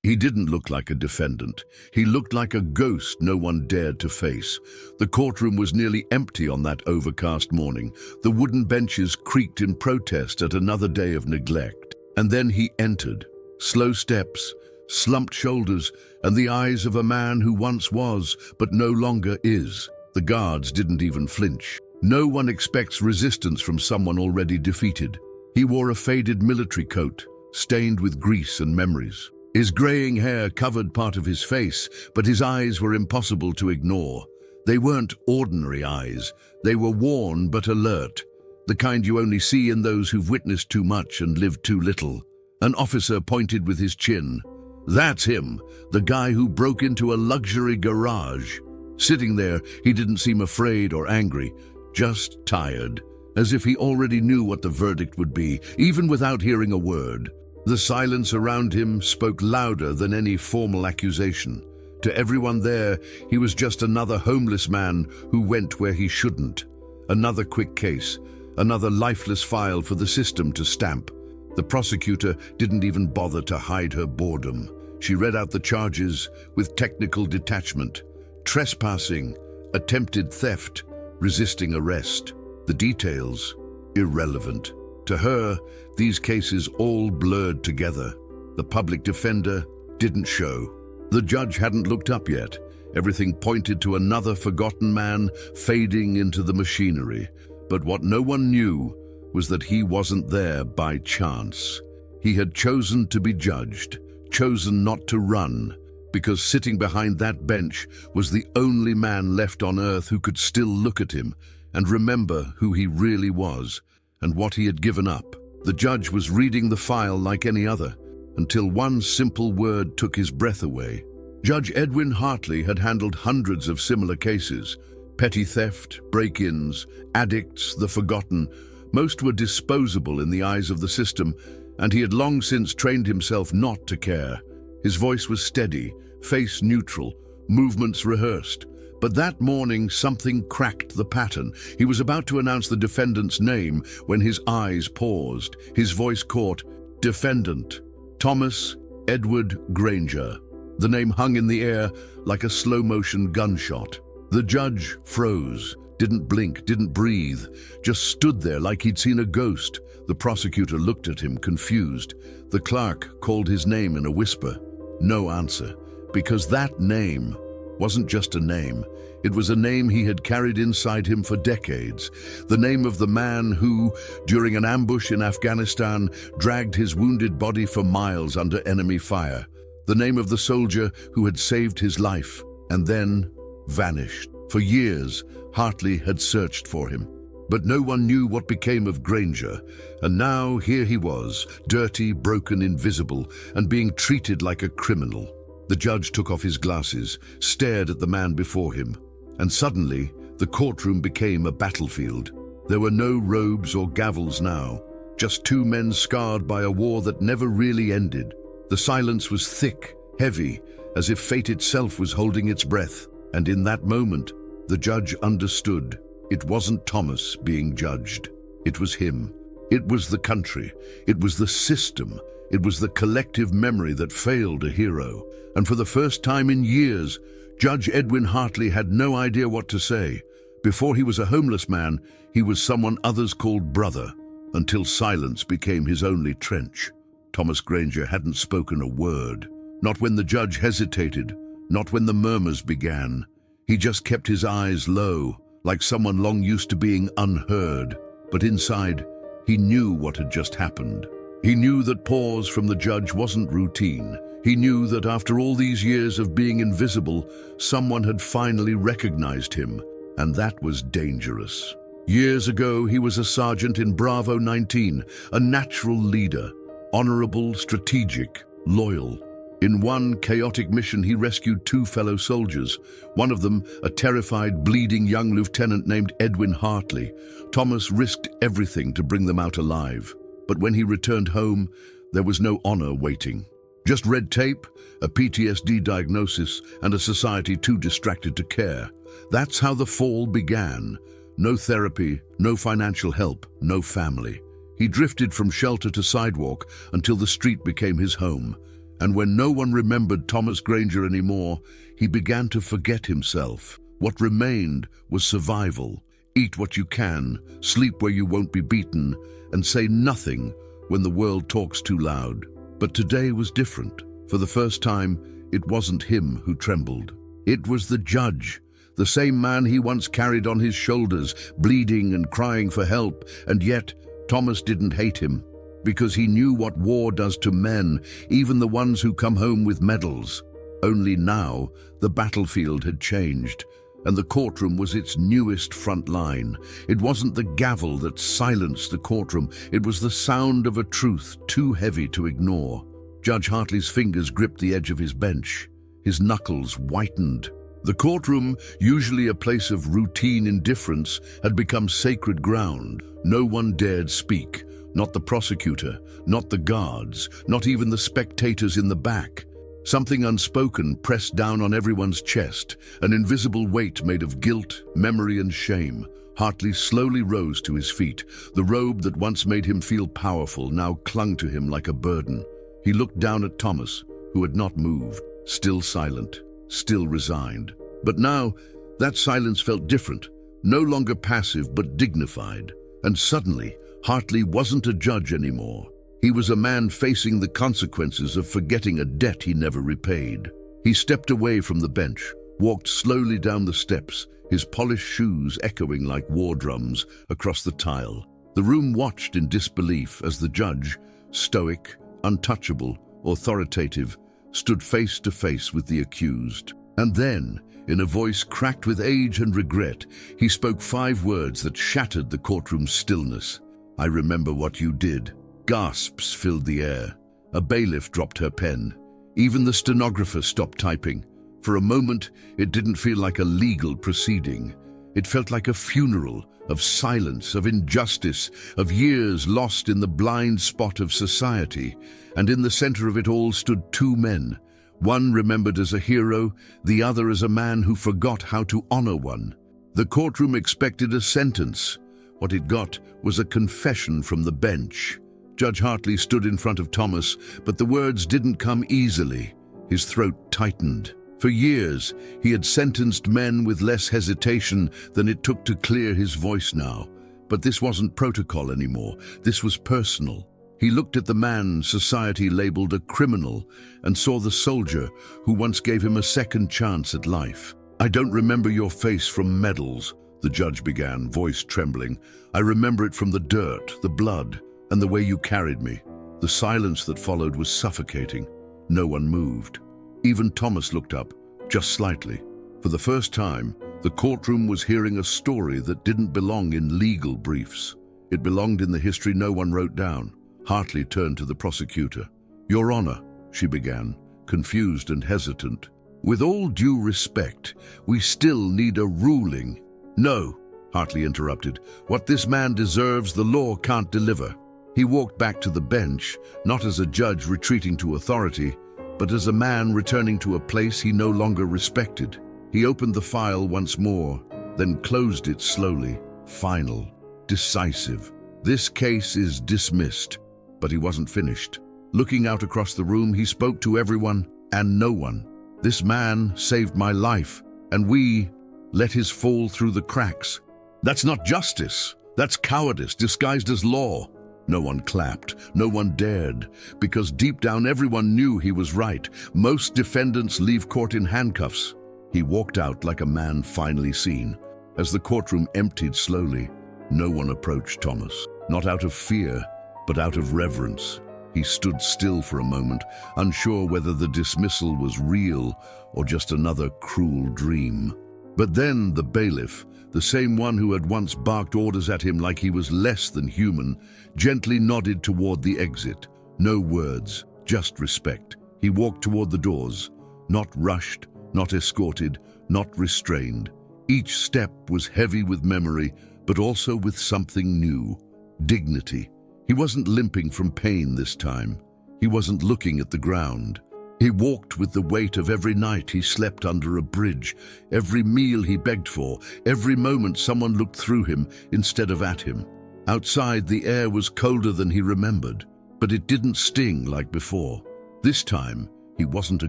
He didn't look like a defendant. He looked like a ghost no one dared to face. The courtroom was nearly empty on that overcast morning. The wooden benches creaked in protest at another day of neglect. And then he entered. Slow steps, slumped shoulders, and the eyes of a man who once was, but no longer is. The guards didn't even flinch. No one expects resistance from someone already defeated. He wore a faded military coat, stained with grease and memories. His graying hair covered part of his face, but his eyes were impossible to ignore. They weren't ordinary eyes. They were worn but alert, the kind you only see in those who've witnessed too much and lived too little. An officer pointed with his chin. That's him, the guy who broke into a luxury garage. Sitting there, he didn't seem afraid or angry, just tired, as if he already knew what the verdict would be, even without hearing a word. The silence around him spoke louder than any formal accusation. To everyone there, he was just another homeless man who went where he shouldn't. Another quick case, another lifeless file for the system to stamp. The prosecutor didn't even bother to hide her boredom. She read out the charges with technical detachment. Trespassing, attempted theft, resisting arrest. The details, irrelevant. To her, these cases all blurred together. The public defender didn't show. The judge hadn't looked up yet. Everything pointed to another forgotten man fading into the machinery. But what no one knew was that he wasn't there by chance. He had chosen to be judged, chosen not to run, because sitting behind that bench was the only man left on earth who could still look at him and remember who he really was and what he had given up. The judge was reading the file like any other, until one simple word took his breath away. Judge Edwin Hartley had handled hundreds of similar cases. Petty theft, break-ins, addicts, the forgotten. Most were disposable in the eyes of the system, and he had long since trained himself not to care. His voice was steady, face neutral, movements rehearsed. But that morning, something cracked the pattern. He was about to announce the defendant's name when his eyes paused. His voice caught, "Defendant, Thomas Edward Granger." The name hung in the air like a slow-motion gunshot. The judge froze, didn't blink, didn't breathe, just stood there like he'd seen a ghost. The prosecutor looked at him, confused. The clerk called his name in a whisper. No answer, because that name wasn't just a name. It was a name he had carried inside him for decades. The name of the man who, during an ambush in Afghanistan, dragged his wounded body for miles under enemy fire. The name of the soldier who had saved his life and then vanished. For years, Hartley had searched for him. But no one knew what became of Granger. And now here he was, dirty, broken, invisible, and being treated like a criminal. The judge took off his glasses, stared at the man before him, and suddenly the courtroom became a battlefield. There were no robes or gavels now, just two men scarred by a war that never really ended. The silence was thick, heavy, as if fate itself was holding its breath. And in that moment, the judge understood. It wasn't Thomas being judged. It was him. It was the country. It was the system. It was the collective memory that failed a hero. And for the first time in years, Judge Edwin Hartley had no idea what to say. Before he was a homeless man, he was someone others called brother, until silence became his only trench. Thomas Granger hadn't spoken a word. Not when the judge hesitated, not when the murmurs began. He just kept his eyes low, like someone long used to being unheard. But inside, he knew what had just happened. He knew that pause from the judge wasn't routine. He knew that after all these years of being invisible, someone had finally recognized him, and that was dangerous. Years ago, he was a sergeant in Bravo 19, a natural leader, honorable, strategic, loyal. In one chaotic mission, he rescued two fellow soldiers, one of them a terrified, bleeding young lieutenant named Edwin Hartley. Thomas risked everything to bring them out alive. But when he returned home, there was no honor waiting. Just red tape, a PTSD diagnosis, and a society too distracted to care. That's how the fall began. No therapy, no financial help, no family. He drifted from shelter to sidewalk until the street became his home. And when no one remembered Thomas Granger anymore, he began to forget himself. What remained was survival. Eat what you can, sleep where you won't be beaten, and say nothing when the world talks too loud. But today was different. For the first time, it wasn't him who trembled. It was the judge, the same man he once carried on his shoulders, bleeding and crying for help, and yet Thomas didn't hate him, because he knew what war does to men, even the ones who come home with medals. Only now, the battlefield had changed, and the courtroom was its newest front line. It wasn't the gavel that silenced the courtroom, it was the sound of a truth too heavy to ignore. Judge Hartley's fingers gripped the edge of his bench. His knuckles whitened. The courtroom, usually a place of routine indifference, had become sacred ground. No one dared speak. Not the prosecutor, not the guards, not even the spectators in the back. Something unspoken pressed down on everyone's chest, an invisible weight made of guilt, memory, and shame. Hartley slowly rose to his feet. The robe that once made him feel powerful now clung to him like a burden. He looked down at Thomas, who had not moved, still silent, still resigned. But now, that silence felt different, no longer passive but dignified. And suddenly, Hartley wasn't a judge anymore. He was a man facing the consequences of forgetting a debt he never repaid. He stepped away from the bench, walked slowly down the steps, his polished shoes echoing like war drums across the tile. The room watched in disbelief as the judge, stoic, untouchable, authoritative, stood face to face with the accused. And then, in a voice cracked with age and regret, he spoke 5 words that shattered the courtroom's stillness. "I remember what you did." Gasps filled the air. A bailiff dropped her pen. Even the stenographer stopped typing. For a moment, it didn't feel like a legal proceeding. It felt like a funeral of silence, of injustice, of years lost in the blind spot of society. And in the center of it all stood 2 men. One remembered as a hero, the other as a man who forgot how to honor one. The courtroom expected a sentence. What it got was a confession from the bench. Judge Hartley stood in front of Thomas, but the words didn't come easily. His throat tightened. For years, he had sentenced men with less hesitation than it took to clear his voice now. But this wasn't protocol anymore. This was personal. He looked at the man society labeled a criminal and saw the soldier who once gave him a second chance at life. "I don't remember your face from medals," the judge began, voice trembling. "I remember it from the dirt, the blood, and the way you carried me." The silence that followed was suffocating. No one moved. Even Thomas looked up, just slightly. For the first time, the courtroom was hearing a story that didn't belong in legal briefs. It belonged in the history no one wrote down. Hartley turned to the prosecutor. "Your Honor," she began, confused and hesitant. "With all due respect, we still need a ruling." "No," Hartley interrupted. "What this man deserves, the law can't deliver." He walked back to the bench, not as a judge retreating to authority, but as a man returning to a place he no longer respected. He opened the file once more, then closed it slowly. Final, decisive. This case is dismissed. But he wasn't finished. Looking out across the room, he spoke to everyone and no one. "This man saved my life, and we let his fall through the cracks. That's not justice. That's cowardice disguised as law." No one clapped, no one dared, because deep down everyone knew he was right. Most defendants leave court in handcuffs. He walked out like a man finally seen. As the courtroom emptied slowly, no one approached Thomas, not out of fear, but out of reverence. He stood still for a moment, unsure whether the dismissal was real or just another cruel dream. But then the bailiff, the same one who had once barked orders at him like he was less than human, gently nodded toward the exit. No words, just respect. He walked toward the doors, not rushed, not escorted, not restrained. Each step was heavy with memory, but also with something new, dignity. He wasn't limping from pain this time. He wasn't looking at the ground. He walked with the weight of every night he slept under a bridge, every meal he begged for, every moment someone looked through him instead of at him. Outside, the air was colder than he remembered, but it didn't sting like before. This time, he wasn't a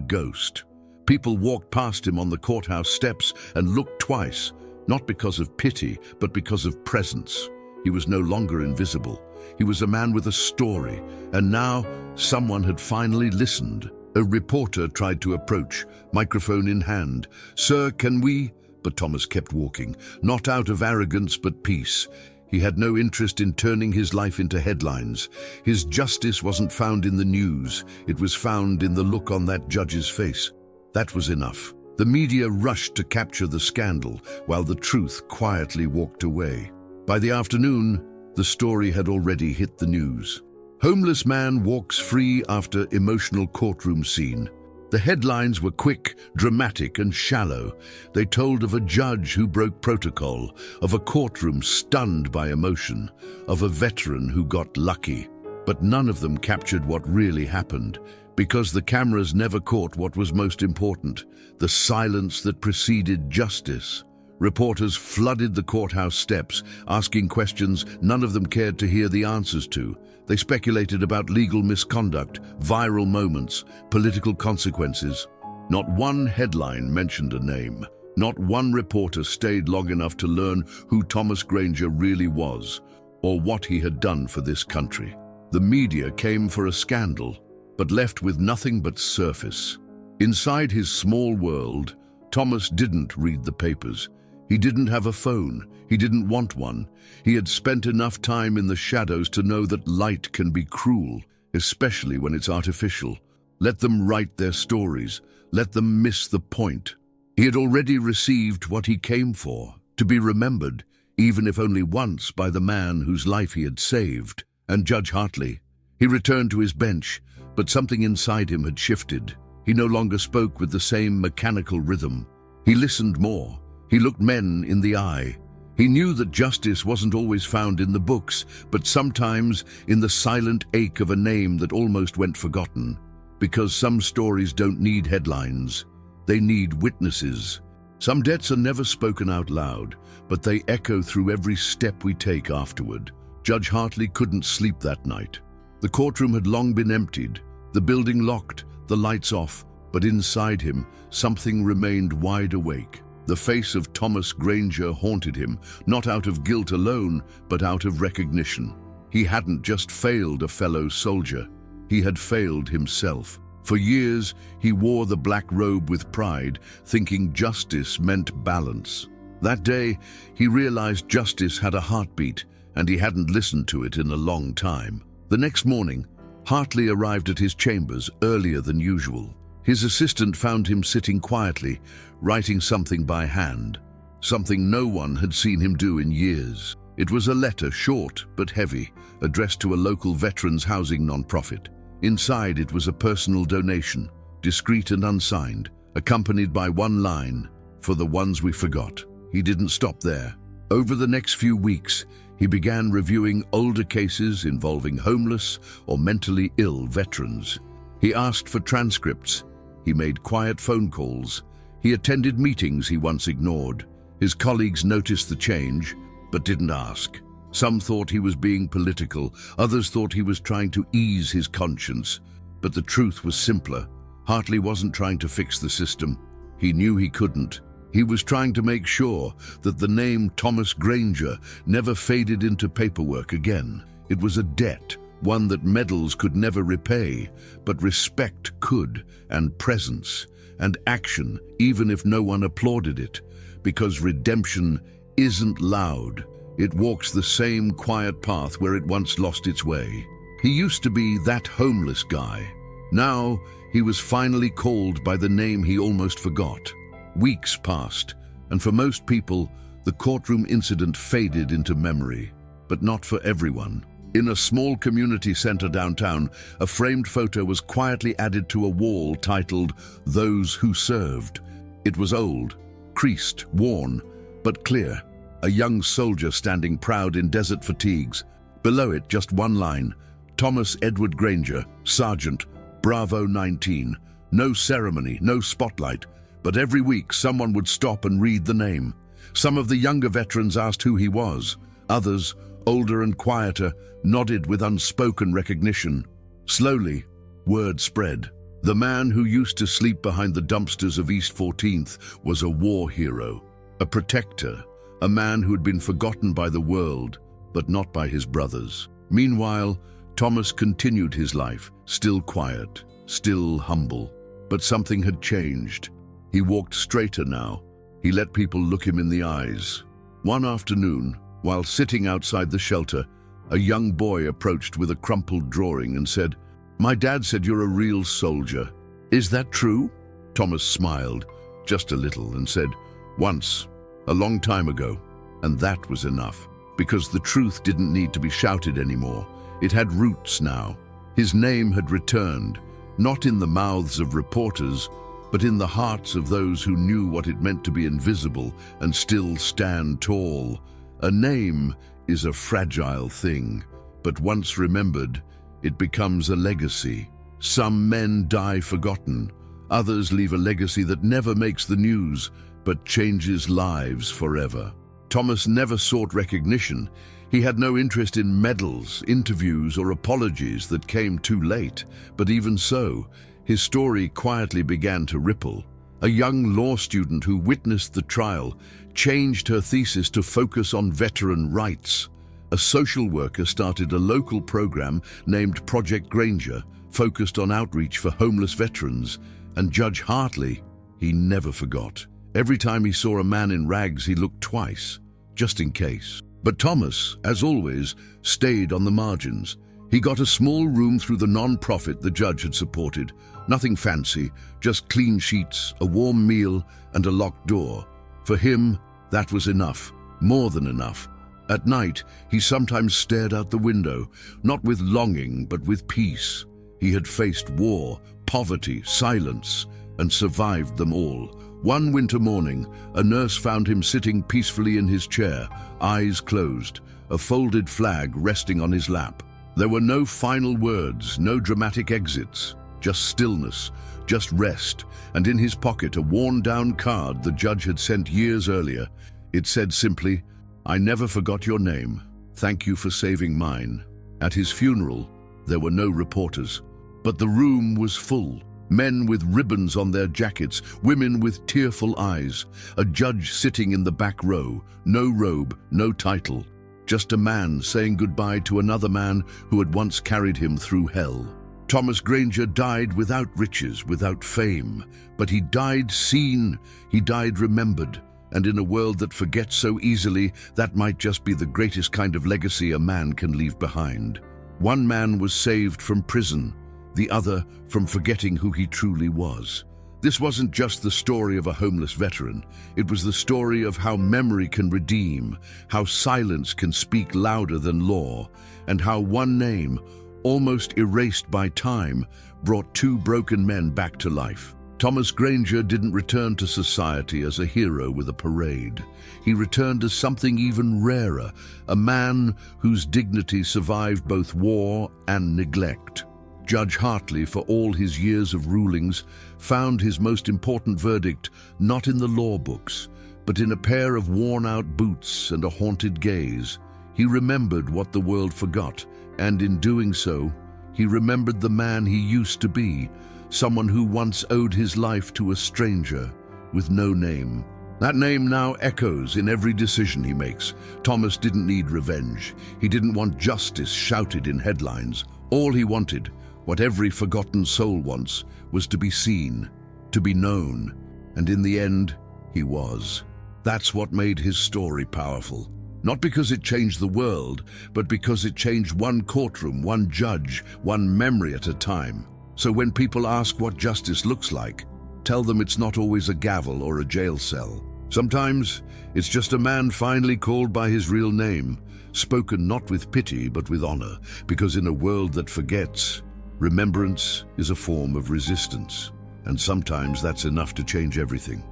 ghost. People walked past him on the courthouse steps and looked twice, not because of pity, but because of presence. He was no longer invisible. He was a man with a story, and now someone had finally listened. A reporter tried to approach, microphone in hand. "Sir, can we?" But Thomas kept walking, not out of arrogance but peace. He had no interest in turning his life into headlines. His justice wasn't found in the news. It was found in the look on that judge's face. That was enough. The media rushed to capture the scandal, while the truth quietly walked away. By the afternoon, the story had already hit the news. Homeless man walks free after emotional courtroom scene. The headlines were quick, dramatic, and shallow. They told of a judge who broke protocol, of a courtroom stunned by emotion, of a veteran who got lucky. But none of them captured what really happened, because the cameras never caught what was most important: the silence that preceded justice. Reporters flooded the courthouse steps, asking questions none of them cared to hear the answers to. They speculated about legal misconduct, viral moments, political consequences. Not one headline mentioned a name. Not one reporter stayed long enough to learn who Thomas Granger really was, or what he had done for this country. The media came for a scandal, but left with nothing but surface. Inside his small world, Thomas didn't read the papers. He didn't have a phone. He didn't want one. He had spent enough time in the shadows to know that light can be cruel, especially when it's artificial. Let them write their stories. Let them miss the point. He had already received what he came for, to be remembered, even if only once, by the man whose life he had saved. And Judge Hartley. He returned to his bench, but something inside him had shifted. He no longer spoke with the same mechanical rhythm. He listened more. He looked men in the eye. He knew that justice wasn't always found in the books, but sometimes in the silent ache of a name that almost went forgotten. Because some stories don't need headlines. They need witnesses. Some debts are never spoken out loud, but they echo through every step we take afterward. Judge Hartley couldn't sleep that night. The courtroom had long been emptied, the building locked, the lights off, but inside him, something remained wide awake. The face of Thomas Granger haunted him, not out of guilt alone, but out of recognition. He hadn't just failed a fellow soldier. He had failed himself. For years, he wore the black robe with pride, thinking justice meant balance. That day, he realized justice had a heartbeat, and he hadn't listened to it in a long time. The next morning, Hartley arrived at his chambers earlier than usual. His assistant found him sitting quietly, writing something by hand, something no one had seen him do in years. It was a letter, short but heavy, addressed to a local veterans housing nonprofit. Inside it was a personal donation, discreet and unsigned, accompanied by one line, "For the ones we forgot." He didn't stop there. Over the next few weeks, he began reviewing older cases involving homeless or mentally ill veterans. He asked for transcripts. He made quiet phone calls. He attended meetings he once ignored. His colleagues noticed the change, but didn't ask. Some thought he was being political. Others thought he was trying to ease his conscience. But the truth was simpler. Hartley wasn't trying to fix the system. He knew he couldn't. He was trying to make sure that the name Thomas Granger never faded into paperwork again. It was a debt, one that medals could never repay, but respect could, and presence, and action, even if no one applauded it. Because redemption isn't loud. It walks the same quiet path where it once lost its way. He used to be that homeless guy. Now, he was finally called by the name he almost forgot. Weeks passed, and for most people, the courtroom incident faded into memory. But not for everyone. In a small community center downtown, a framed photo was quietly added to a wall titled, "Those Who Served." It was old, creased, worn, but clear. A young soldier standing proud in desert fatigues. Below it, just one line, "Thomas Edward Granger, Sergeant, Bravo 19. No ceremony, no spotlight, but every week someone would stop and read the name. Some of the younger veterans asked who he was. Others, older and quieter, nodded with unspoken recognition. Slowly, word spread. The man who used to sleep behind the dumpsters of East 14th was a war hero, a protector, a man who had been forgotten by the world, but not by his brothers. Meanwhile, Thomas continued his life, still quiet, still humble. But something had changed. He walked straighter now. He let people look him in the eyes. One afternoon, while sitting outside the shelter, a young boy approached with a crumpled drawing and said, "My dad said you're a real soldier. Is that true?" Thomas smiled, just a little, and said, "Once, a long time ago." And that was enough, because the truth didn't need to be shouted anymore. It had roots now. His name had returned, not in the mouths of reporters, but in the hearts of those who knew what it meant to be invisible and still stand tall. A name is a fragile thing, but once remembered, it becomes a legacy. Some men die forgotten. Others leave a legacy that never makes the news, but changes lives forever. Thomas never sought recognition. He had no interest in medals, interviews, or apologies that came too late. But even so, his story quietly began to ripple. A young law student who witnessed the trial changed her thesis to focus on veteran rights. A social worker started a local program named Project Granger, focused on outreach for homeless veterans. And Judge Hartley, he never forgot. Every time he saw a man in rags, he looked twice, just in case. But Thomas, as always, stayed on the margins. He got a small room through the non-profit the judge had supported. Nothing fancy, just clean sheets, a warm meal, and a locked door. For him, that was enough, more than enough. At night, he sometimes stared out the window, not with longing, but with peace. He had faced war, poverty, silence, and survived them all. One winter morning, a nurse found him sitting peacefully in his chair, eyes closed, a folded flag resting on his lap. There were no final words, no dramatic exits, just stillness, just rest, and in his pocket a worn-down card the judge had sent years earlier. It said simply, "I never forgot your name. Thank you for saving mine." At his funeral, there were no reporters, but the room was full. Men with ribbons on their jackets, women with tearful eyes, a judge sitting in the back row, no robe, no title, just a man saying goodbye to another man who had once carried him through hell. Thomas Granger died without riches, without fame, but he died seen, he died remembered, and in a world that forgets so easily, that might just be the greatest kind of legacy a man can leave behind. One man was saved from prison, the other from forgetting who he truly was. This wasn't just the story of a homeless veteran. It was the story of how memory can redeem, how silence can speak louder than law, and how one name, almost erased by time, brought two broken men back to life. Thomas Granger didn't return to society as a hero with a parade. He returned as something even rarer, a man whose dignity survived both war and neglect. Judge Hartley, for all his years of rulings, found his most important verdict not in the law books, but in a pair of worn-out boots and a haunted gaze. He remembered what the world forgot, and in doing so, he remembered the man he used to be, someone who once owed his life to a stranger with no name. That name now echoes in every decision he makes. Thomas didn't need revenge. He didn't want justice shouted in headlines. All he wanted, what every forgotten soul wants, was to be seen, to be known, and in the end, he was. That's what made his story powerful. Not because it changed the world, but because it changed one courtroom, one judge, one memory at a time. So when people ask what justice looks like, tell them it's not always a gavel or a jail cell. Sometimes it's just a man finally called by his real name, spoken not with pity but with honor, because in a world that forgets, remembrance is a form of resistance, and sometimes that's enough to change everything.